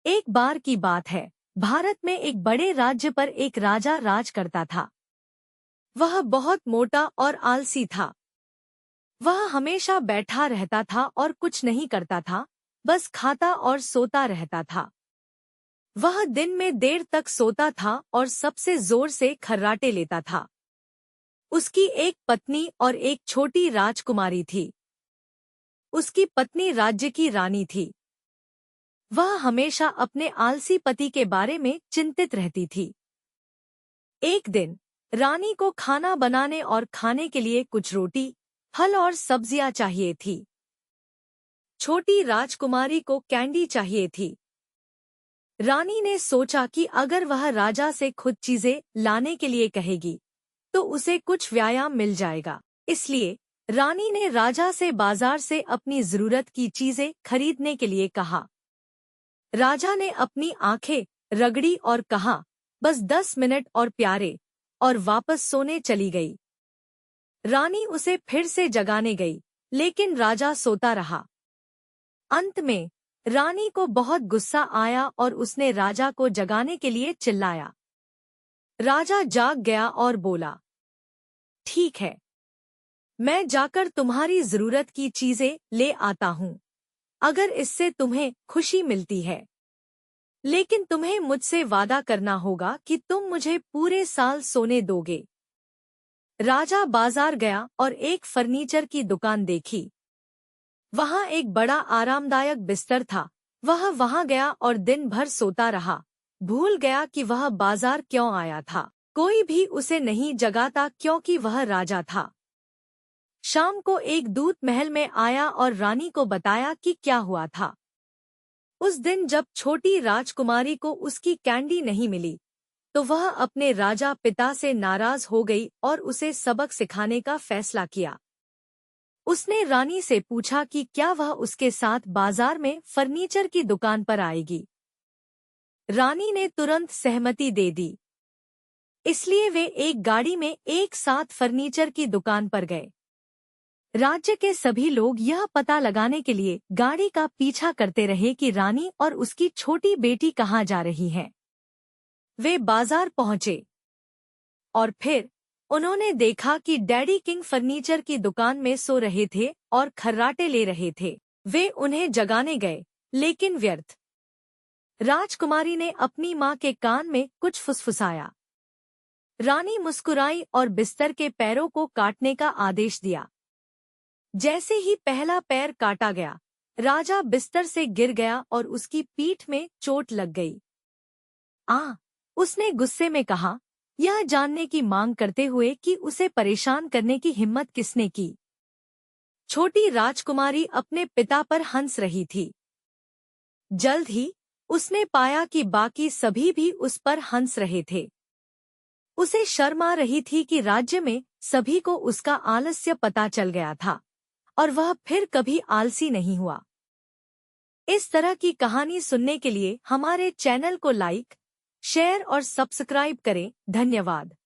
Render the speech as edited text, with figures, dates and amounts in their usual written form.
एक बार की बात है, भारत में एक बड़े राज्य पर एक राजा राज करता था। वह बहुत मोटा और आलसी था। वह हमेशा बैठा रहता था और कुछ नहीं करता था, बस खाता और सोता रहता था। वह दिन में देर तक सोता था और सबसे जोर से खर्राटे लेता था। उसकी एक पत्नी और एक छोटी राजकुमारी थी। उसकी पत्नी राज्य की रानी थी। वह हमेशा अपने आलसी पति के बारे में चिंतित रहती थी। एक दिन रानी को खाना बनाने और खाने के लिए कुछ रोटी, फल और सब्जियां चाहिए थी। छोटी राजकुमारी को कैंडी चाहिए थी। रानी ने सोचा कि अगर वह राजा से खुद चीजें लाने के लिए कहेगी, तो उसे कुछ व्यायाम मिल जाएगा। इसलिए रानी ने राजा से बाजार से अपनी जरूरत की चीजें खरीदने के लिए कहा। राजा ने अपनी आंखें रगड़ी और कहा, बस 10 मिनट और प्यारे, और वापस सोने चली गई। रानी उसे फिर से जगाने गई, लेकिन राजा सोता रहा। अंत में रानी को बहुत गुस्सा आया और उसने राजा को जगाने के लिए चिल्लाया। राजा जाग गया और बोला, ठीक है, मैं जाकर तुम्हारी जरूरत की चीजें ले आता हूँ, अगर इससे तुम्हें खुशी मिलती है। लेकिन तुम्हें मुझसे वादा करना होगा कि तुम मुझे पूरे साल सोने दोगे। राजा बाजार गया और एक फर्नीचर की दुकान देखी। वहां एक बड़ा आरामदायक बिस्तर था। वह वहां गया और दिन भर सोता रहा, भूल गया कि वह बाजार क्यों आया था। कोई भी उसे नहीं जगाता क्योंकि वह राजा था। शाम को एक दूत महल में आया और रानी को बताया कि क्या हुआ था। उस दिन जब छोटी राजकुमारी को उसकी कैंडी नहीं मिली, तो वह अपने राजा पिता से नाराज हो गई और उसे सबक सिखाने का फैसला किया। उसने रानी से पूछा कि क्या वह उसके साथ बाजार में फर्नीचर की दुकान पर आएगी। रानी ने तुरंत सहमति दे दी। इसलिए वे एक गाड़ी में एक साथ फर्नीचर की दुकान पर गए। राज्य के सभी लोग यह पता लगाने के लिए गाड़ी का पीछा करते रहे कि रानी और उसकी छोटी बेटी कहाँ जा रही हैं। वे बाजार पहुंचे और फिर उन्होंने देखा कि डैडी किंग फर्नीचर की दुकान में सो रहे थे और खर्राटे ले रहे थे। वे उन्हें जगाने गए, लेकिन व्यर्थ। राजकुमारी ने अपनी माँ के कान में कुछ फुसफुसाया। रानी मुस्कुराई और बिस्तर के पैरों को काटने का आदेश दिया। जैसे ही पहला पैर काटा गया, राजा बिस्तर से गिर गया और उसकी पीठ में चोट लग गई। उसने गुस्से में कहा, यह जानने की मांग करते हुए कि उसे परेशान करने की हिम्मत किसने की। छोटी राजकुमारी अपने पिता पर हंस रही थी। जल्द ही उसने पाया कि बाकी सभी भी उस पर हंस रहे थे। उसे शर्म आ रही थी कि राज्य में सभी को उसका आलस्य पता चल गया था और वह फिर कभी आलसी नहीं हुआ। इस तरह की कहानी सुनने के लिए हमारे चैनल को लाइक, शेयर और सब्सक्राइब करें। धन्यवाद।